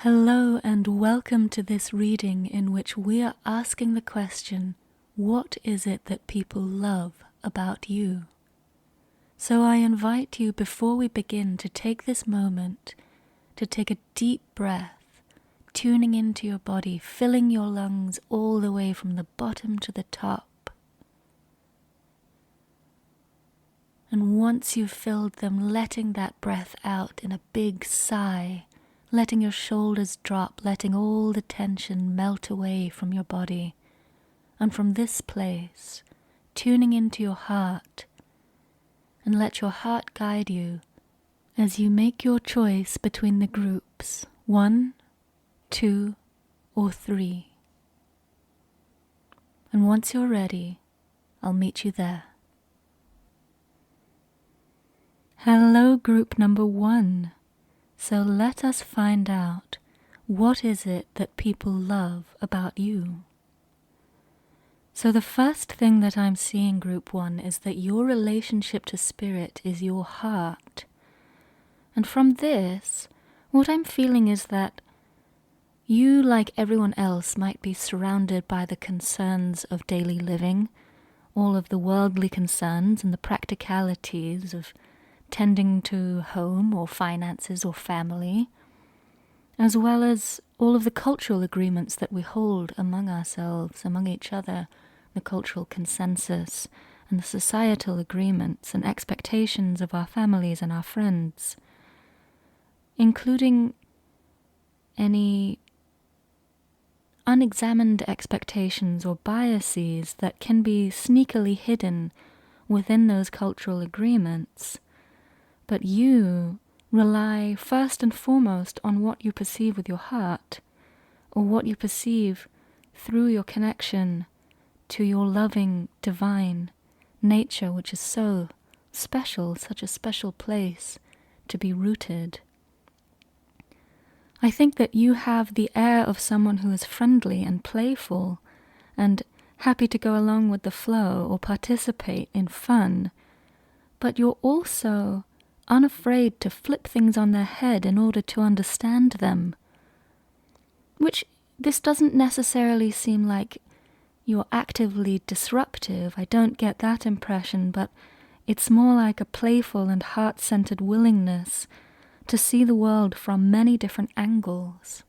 Hello and welcome to this reading in which we are asking the question, what is it that people love about you? So I invite you before we begin to take this moment to take a deep breath, tuning into your body, filling your lungs all the way from the bottom to the top. And once you've filled them, letting that breath out in a big sigh, letting your shoulders drop, letting all the tension melt away from your body. And from this place, tuning into your heart, and let your heart guide you as you make your choice between the groups 1, 2, or 3. And once you're ready, I'll meet you there. Hello, group number 1. So let us find out, what is it that people love about you? So the first thing that I'm seeing, group 1, is that your relationship to spirit is your heart. And from this, what I'm feeling is that you, like everyone else, might be surrounded by the concerns of daily living, all of the worldly concerns and the practicalities of tending to home or finances or family, as well as all of the cultural agreements that we hold among ourselves, among each other, the cultural consensus and the societal agreements and expectations of our families and our friends, including any unexamined expectations or biases that can be sneakily hidden within those cultural agreements. But you rely first and foremost on what you perceive with your heart, or what you perceive through your connection to your loving, divine nature, which is so special, such a special place to be rooted. I think that you have the air of someone who is friendly and playful and happy to go along with the flow or participate in fun, but you're also unafraid to flip things on their head in order to understand them. Which, this doesn't necessarily seem like you're actively disruptive, I don't get that impression, but it's more like a playful and heart-centered willingness to see the world from many different angles.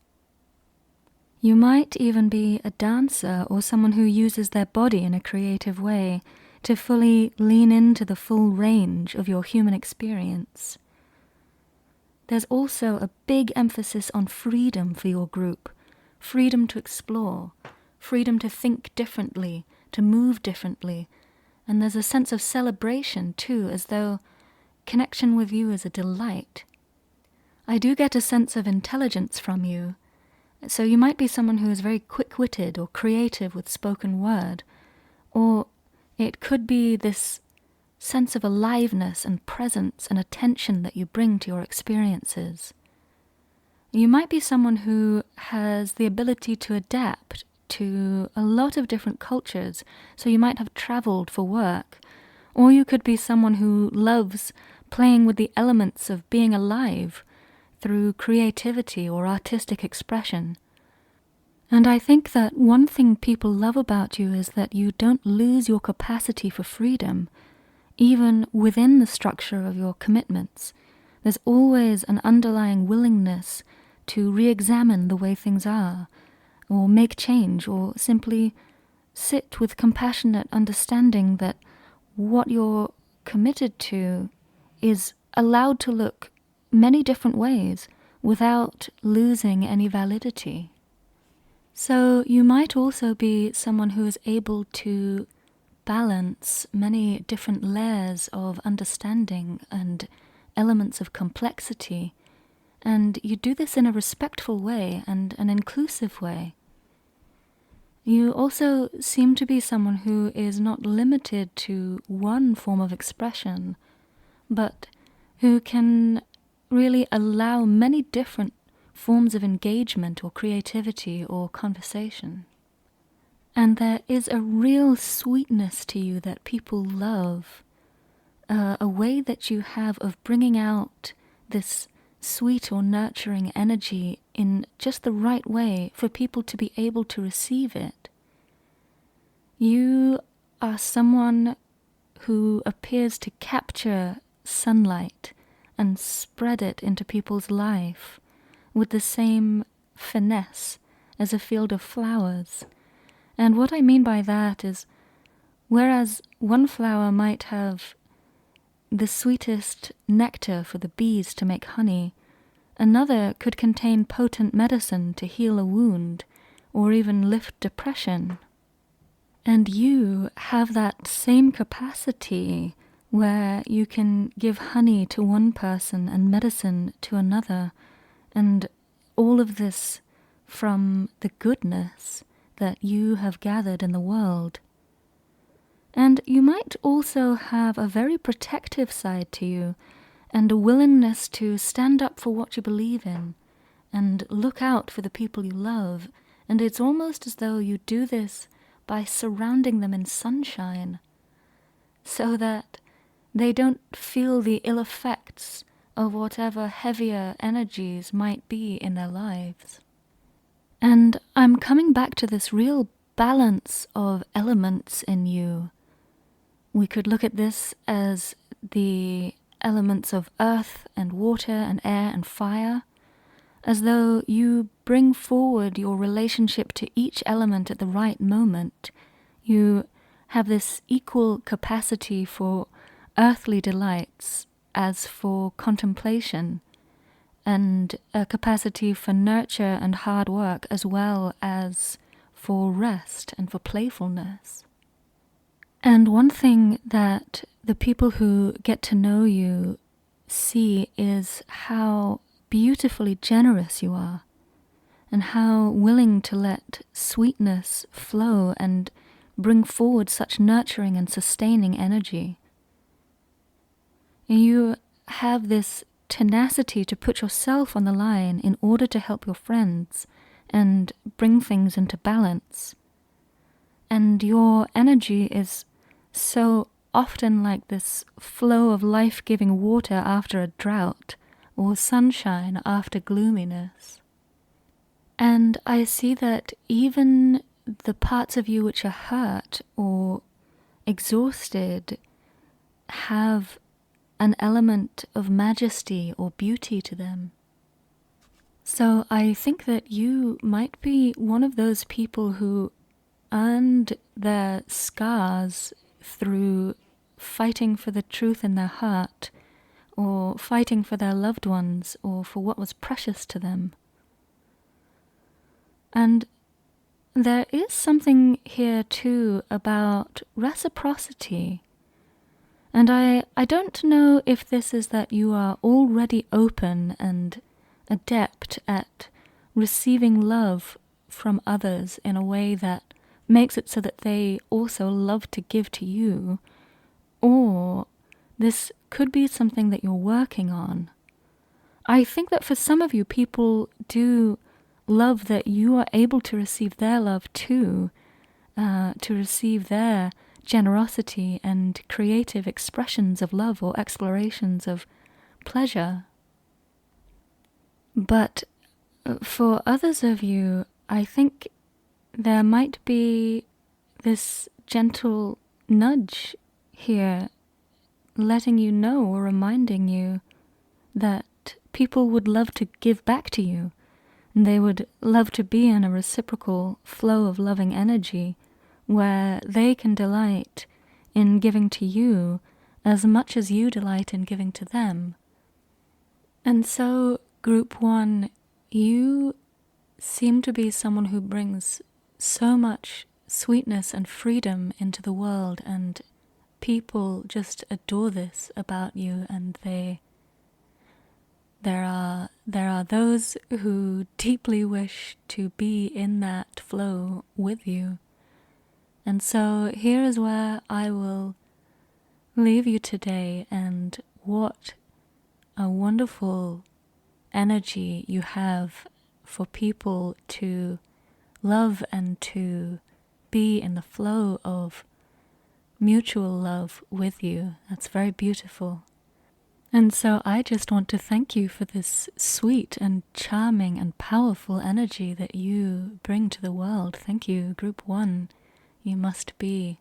You might even be a dancer or someone who uses their body in a creative way to fully lean into the full range of your human experience. There's also a big emphasis on freedom for your group, freedom to explore, freedom to think differently, to move differently, and there's a sense of celebration too, as though connection with you is a delight. I do get a sense of intelligence from you, so you might be someone who is very quick-witted or creative with spoken word, or it could be this sense of aliveness and presence and attention that you bring to your experiences. You might be someone who has the ability to adapt to a lot of different cultures, so you might have traveled for work, or you could be someone who loves playing with the elements of being alive through creativity or artistic expression. And I think that one thing people love about you is that you don't lose your capacity for freedom, even within the structure of your commitments. There's always an underlying willingness to re-examine the way things are, or make change, or simply sit with compassionate understanding that what you're committed to is allowed to look many different ways without losing any validity. So you might also be someone who is able to balance many different layers of understanding and elements of complexity, and you do this in a respectful way and an inclusive way. You also seem to be someone who is not limited to one form of expression, but who can really allow many different forms of engagement or creativity or conversation. And there is a real sweetness to you that people love, a way that you have of bringing out this sweet or nurturing energy in just the right way for people to be able to receive it. You are someone who appears to capture sunlight and spread it into people's life with the same finesse as a field of flowers. And what I mean by that is, whereas one flower might have the sweetest nectar for the bees to make honey, another could contain potent medicine to heal a wound or even lift depression. And you have that same capacity where you can give honey to one person and medicine to another, and all of this from the goodness that you have gathered in the world. And you might also have a very protective side to you, and a willingness to stand up for what you believe in, and look out for the people you love, and it's almost as though you do this by surrounding them in sunshine, so that they don't feel the ill effects of whatever heavier energies might be in their lives. And I'm coming back to this real balance of elements in you. We could look at this as the elements of earth and water and air and fire, as though you bring forward your relationship to each element at the right moment. You have this equal capacity for earthly delights as for contemplation, and a capacity for nurture and hard work as well as for rest and for playfulness. And one thing that the people who get to know you see is how beautifully generous you are, and how willing to let sweetness flow and bring forward such nurturing and sustaining energy. And you have this tenacity to put yourself on the line in order to help your friends and bring things into balance. And your energy is so often like this flow of life-giving water after a drought, or sunshine after gloominess. And I see that even the parts of you which are hurt or exhausted have an element of majesty or beauty to them. So I think that you might be one of those people who earned their scars through fighting for the truth in their heart, or fighting for their loved ones, or for what was precious to them. And there is something here too about reciprocity. And I don't know if this is that you are already open and adept at receiving love from others in a way that makes it so that they also love to give to you, or this could be something that you're working on. I think that for some of you, people do love that you are able to receive their love too, to receive their generosity and creative expressions of love or explorations of pleasure. But for others of you, I think there might be this gentle nudge here, letting you know or reminding you that people would love to give back to you, and they would love to be in a reciprocal flow of loving energy where they can delight in giving to you as much as you delight in giving to them. And so, Group 1, you seem to be someone who brings so much sweetness and freedom into the world, and people just adore this about you, and there are those who deeply wish to be in that flow with you. And so here is where I will leave you today, and what a wonderful energy you have for people to love and to be in the flow of mutual love with you. That's very beautiful. And so I just want to thank you for this sweet and charming and powerful energy that you bring to the world. Thank you, Group 1. You must be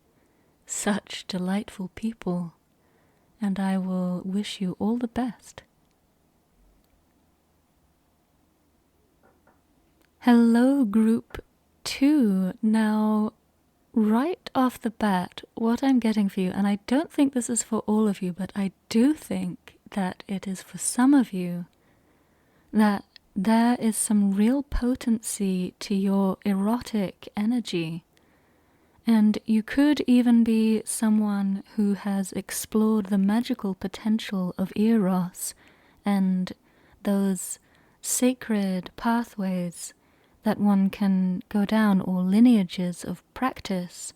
such delightful people, and I will wish you all the best. Hello, Group 2. Now, right off the bat, what I'm getting for you, and I don't think this is for all of you, but I do think that it is for some of you, that there is some real potency to your erotic energy. And you could even be someone who has explored the magical potential of Eros and those sacred pathways that one can go down, or lineages of practice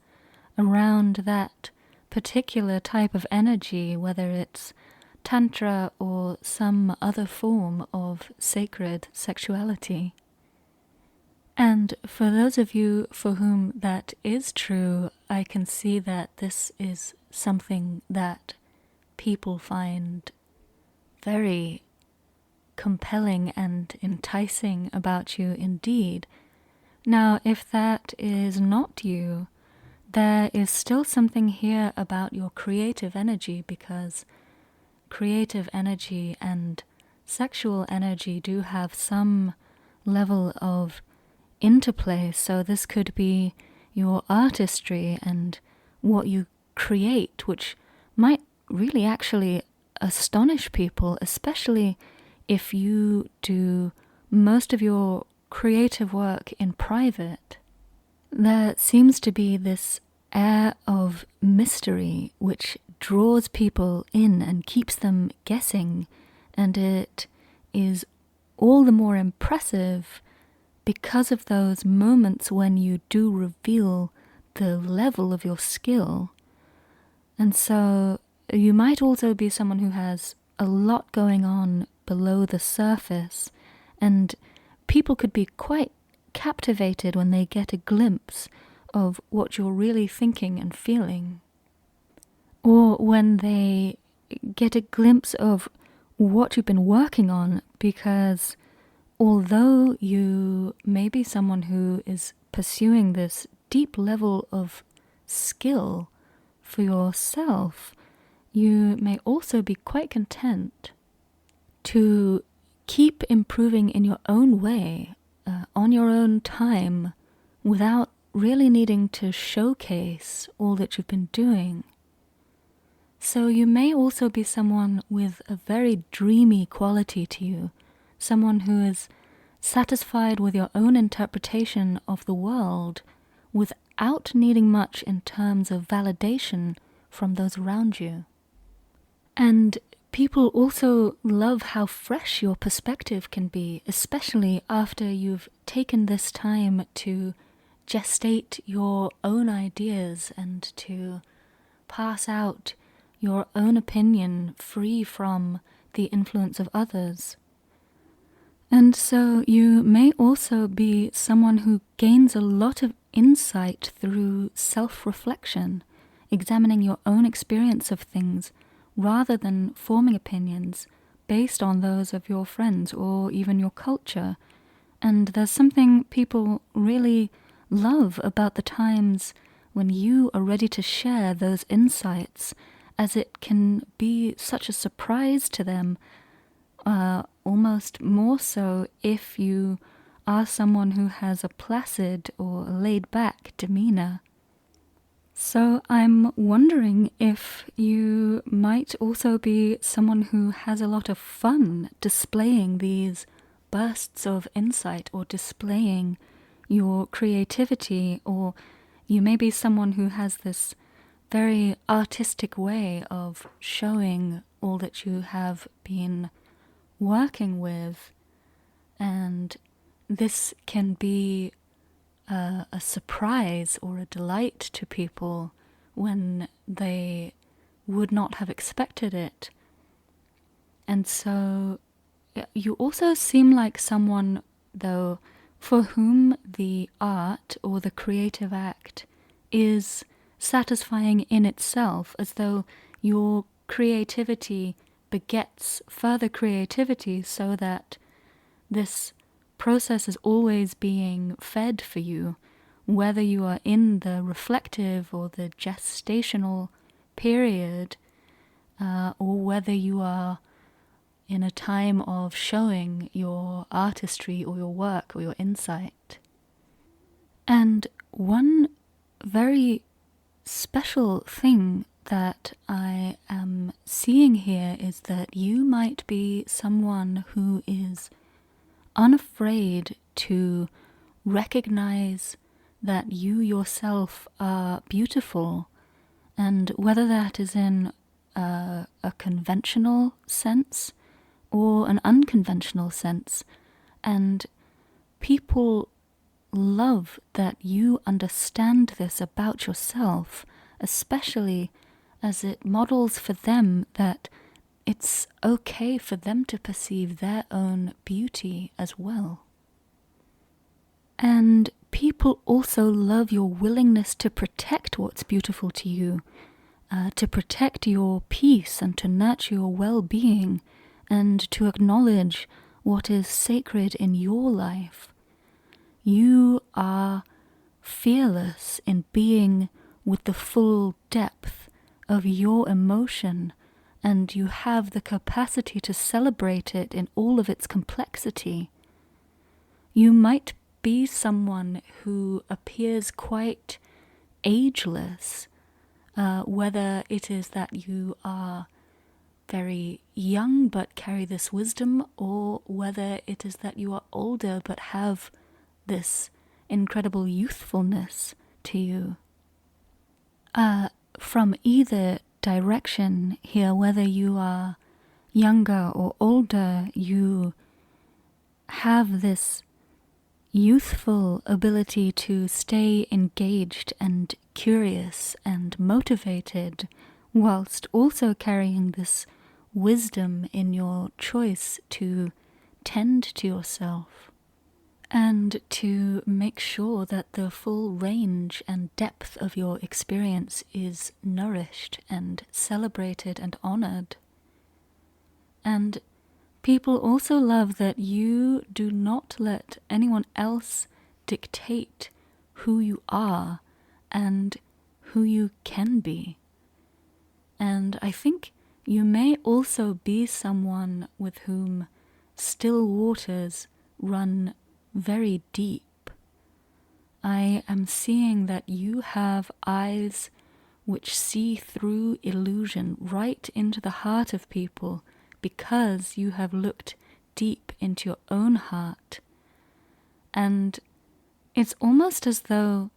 around that particular type of energy, whether it's Tantra or some other form of sacred sexuality. And for those of you for whom that is true, I can see that this is something that people find very compelling and enticing about you indeed. Now, if that is not you, there is still something here about your creative energy, because creative energy and sexual energy do have some level of interplay. So this could be your artistry and what you create, which might really actually astonish people, especially if you do most of your creative work in private. There seems to be this air of mystery which draws people in and keeps them guessing, and it is all the more impressive because of those moments when you do reveal the level of your skill. And so you might also be someone who has a lot going on below the surface, and people could be quite captivated when they get a glimpse of what you're really thinking and feeling, or when they get a glimpse of what you've been working on, because although you may be someone who is pursuing this deep level of skill for yourself, you may also be quite content to keep improving in your own way, on your own time, without really needing to showcase all that you've been doing. So you may also be someone with a very dreamy quality to you, someone who is satisfied with your own interpretation of the world without needing much in terms of validation from those around you. And people also love how fresh your perspective can be, especially after you've taken this time to gestate your own ideas and to pass out your own opinion free from the influence of others. And so you may also be someone who gains a lot of insight through self-reflection, examining your own experience of things, rather than forming opinions based on those of your friends or even your culture. And there's something people really love about the times when you are ready to share those insights, as it can be such a surprise to them, almost more so if you are someone who has a placid or laid-back demeanor. So I'm wondering if you might also be someone who has a lot of fun displaying these bursts of insight or displaying your creativity, or you may be someone who has this very artistic way of showing all that you have been working with, and this can be a surprise or a delight to people when they would not have expected it. And so you also seem like someone, though, for whom the art or the creative act is satisfying in itself, as though your creativity begets further creativity, so that this process is always being fed for you, whether you are in the reflective or the gestational period, or whether you are in a time of showing your artistry or your work or your insight. And one very special thing that I am seeing here is that you might be someone who is unafraid to recognize that you yourself are beautiful, and whether that is in a conventional sense or an unconventional sense. And people love that you understand this about yourself, especially as it models for them that it's okay for them to perceive their own beauty as well. And people also love your willingness to protect what's beautiful to you, to protect your peace and to nurture your well-being, and to acknowledge what is sacred in your life. You are fearless in being with the full depth of your emotion, and you have the capacity to celebrate it in all of its complexity. You might be someone who appears quite ageless, whether it is that you are very young but carry this wisdom, or whether it is that you are older but have this incredible youthfulness to you. From either direction here, whether you are younger or older, you have this youthful ability to stay engaged and curious and motivated, whilst also carrying this wisdom in your choice to tend to yourself and to make sure that the full range and depth of your experience is nourished and celebrated and honored. And people also love that you do not let anyone else dictate who you are and who you can be. And I think you may also be someone with whom still waters run very deep. I am seeing that you have eyes which see through illusion right into the heart of people, because you have looked deep into your own heart. And it's almost as though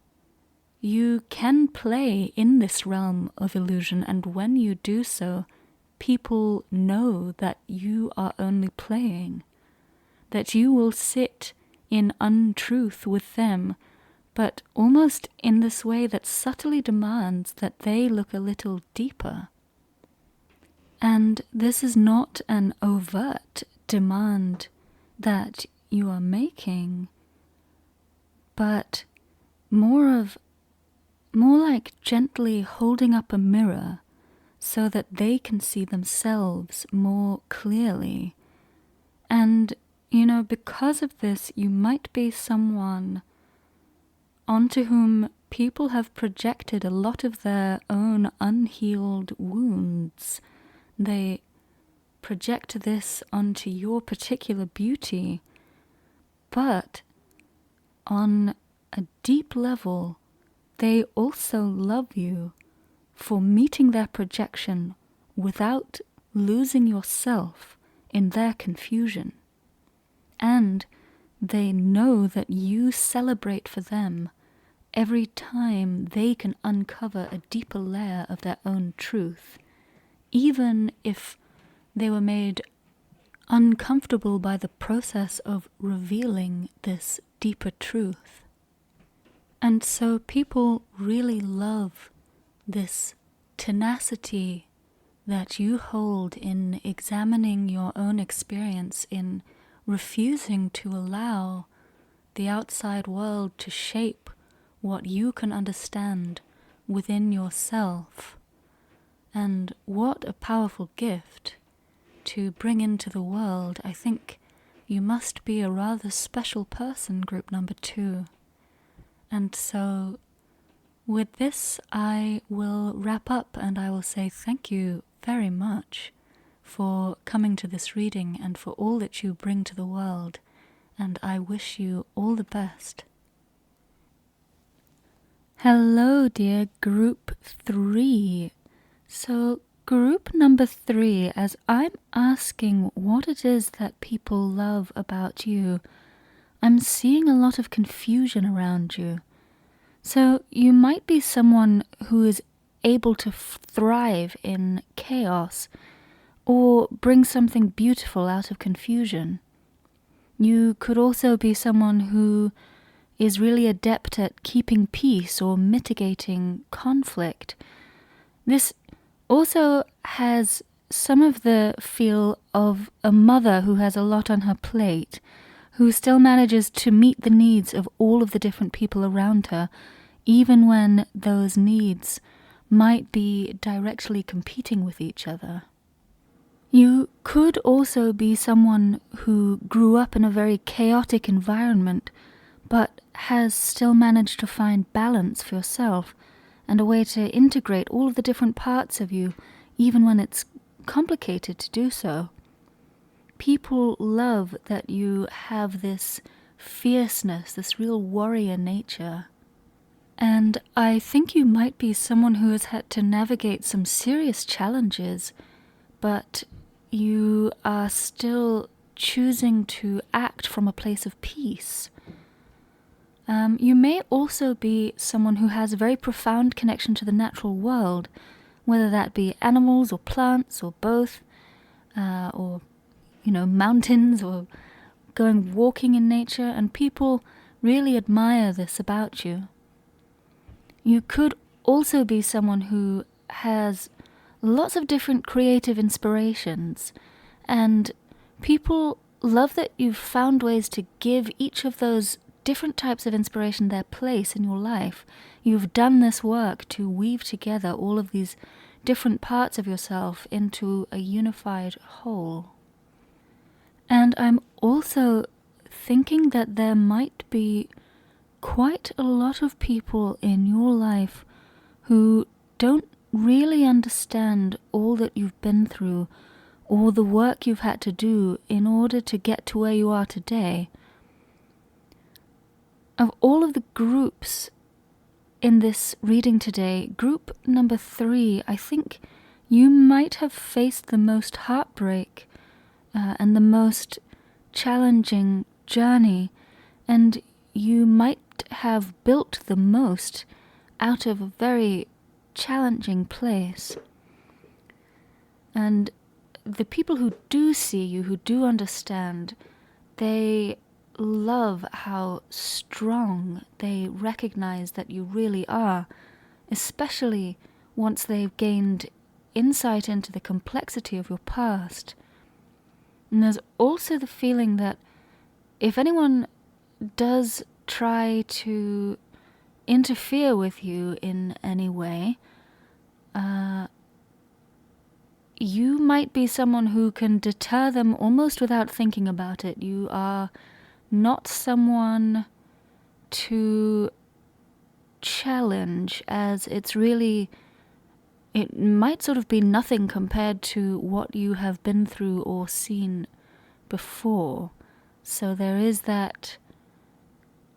you can play in this realm of illusion, and when you do so, people know that you are only playing, that you will sit in untruth with them, but almost in this way that subtly demands that they look a little deeper. And this is not an overt demand that you are making, but more like gently holding up a mirror so that they can see themselves more clearly. And, because of this, you might be someone onto whom people have projected a lot of their own unhealed wounds. They project this onto your particular beauty, but on a deep level, they also love you for meeting their projection without losing yourself in their confusion. And they know that you celebrate for them every time they can uncover a deeper layer of their own truth, even if they were made uncomfortable by the process of revealing this deeper truth. And so people really love this tenacity that you hold in examining your own experience, in refusing to allow the outside world to shape what you can understand within yourself. And what a powerful gift to bring into the world, I think you must be a rather special person, group number 2. And so with this, I will wrap up and I will say thank you very much for coming to this reading and for all that you bring to the world. And I wish you all the best. Hello, dear group 3. So group number 3, as I'm asking what it is that people love about you, I'm seeing a lot of confusion around you. So you might be someone who is able to thrive in chaos or bring something beautiful out of confusion. You could also be someone who is really adept at keeping peace or mitigating conflict. This also has some of the feel of a mother who has a lot on her plate, who still manages to meet the needs of all of the different people around her, even when those needs might be directly competing with each other. You could also be someone who grew up in a very chaotic environment, but has still managed to find balance for yourself and a way to integrate all of the different parts of you, even when it's complicated to do so. People love that you have this fierceness, this real warrior nature. And I think you might be someone who has had to navigate some serious challenges, but you are still choosing to act from a place of peace. You may also be someone who has a very profound connection to the natural world, whether that be animals or plants or both, or mountains or going walking in nature, and people really admire this about you. You could also be someone who has lots of different creative inspirations, and people love that you've found ways to give each of those different types of inspiration their place in your life. You've done this work to weave together all of these different parts of yourself into a unified whole. And I'm also thinking that there might be quite a lot of people in your life who don't really understand all that you've been through or the work you've had to do in order to get to where you are today. Of all of the groups in this reading today, group number 3, I think you might have faced the most heartbreak and the most challenging journey, and you might have built the most out of a very challenging place. And the people who do see you, who do understand, they love how strong they recognize that you really are, especially once they've gained insight into the complexity of your past. And there's also the feeling that if anyone does try to interfere with you in any way, you might be someone who can deter them almost without thinking about it. You are not someone to challenge, as it might sort of be nothing compared to what you have been through or seen before. So there is that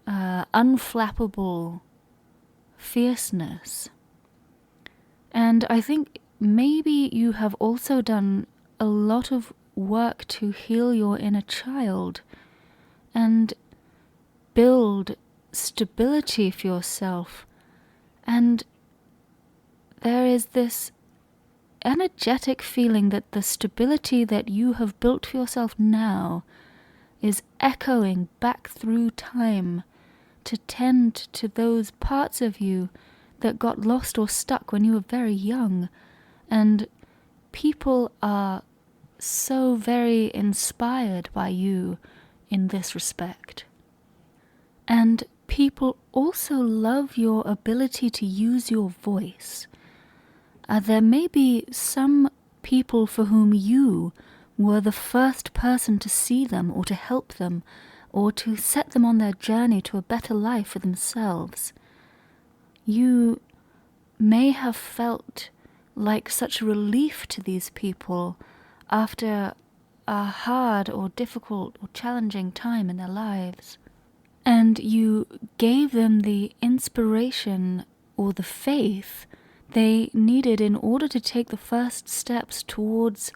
unflappable fierceness. And I think maybe you have also done a lot of work to heal your inner child and build stability for yourself. And there is this energetic feeling that the stability that you have built for yourself now is echoing back through time to tend to those parts of you that got lost or stuck when you were very young. And people are so very inspired by you in this respect. And people also love your ability to use your voice. There may be some people for whom you were the first person to see them or to help them or to set them on their journey to a better life for themselves. You may have felt like such relief to these people after a hard or difficult or challenging time in their lives. And you gave them the inspiration or the faith they needed in order to take the first steps towards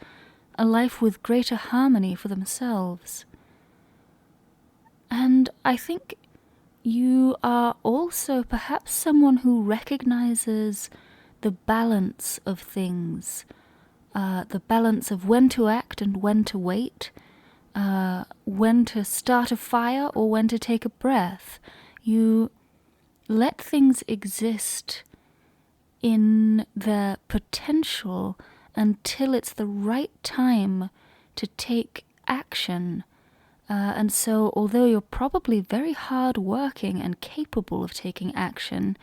a life with greater harmony for themselves. And I think you are also perhaps someone who recognizes the balance of things, the balance of when to act and when to wait, when to start a fire or when to take a breath. You let things exist in their potential until it's the right time to take action. And so, although you're probably very hard-working and capable of taking action,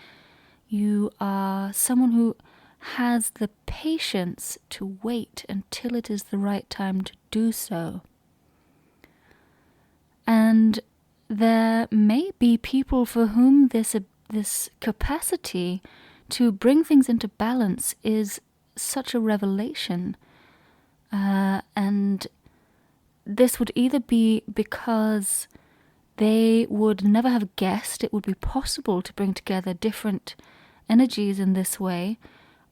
you are someone who has the patience to wait until it is the right time to do so. And there may be people for whom this capacity to bring things into balance is such a revelation. And this would either be because they would never have guessed it would be possible to bring together different energies in this way,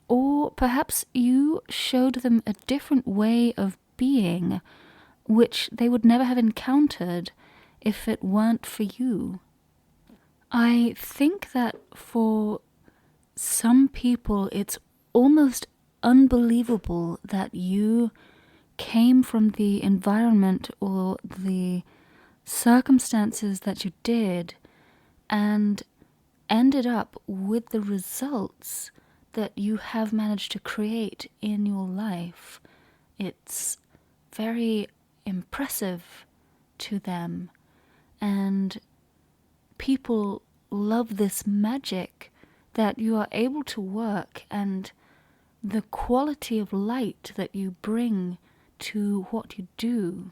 or perhaps you showed them a different way of being which they would never have encountered if it weren't for you. I think that for some people it's almost unbelievable that you came from the environment or the circumstances that you did and ended up with the results that you have managed to create in your life. It's very impressive to them, and people love this magic that you are able to work and the quality of light that you bring to what you do.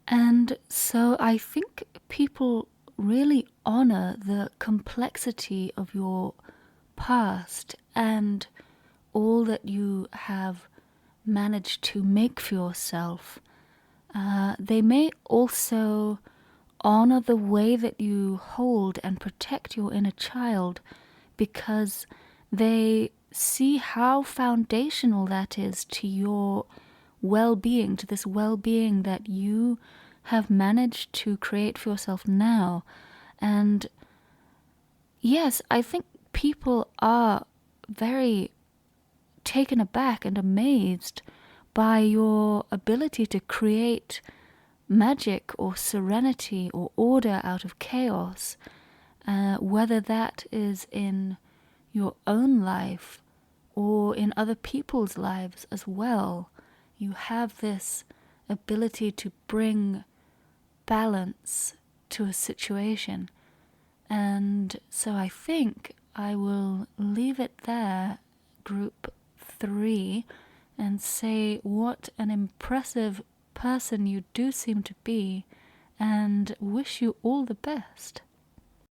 And so I think people really honor the complexity of your past and all that you have managed to make for yourself. They may also honor the way that you hold and protect your inner child, because they see how foundational that is to your well-being, to this well-being that you have managed to create for yourself now. And yes, I think people are very taken aback and amazed by your ability to create magic or serenity or order out of chaos, whether that is in your own life or in other people's lives as well. You have this ability to bring balance to a situation. And so I think I will leave it there, group 3, and say what an impressive person you do seem to be, and wish you all the best.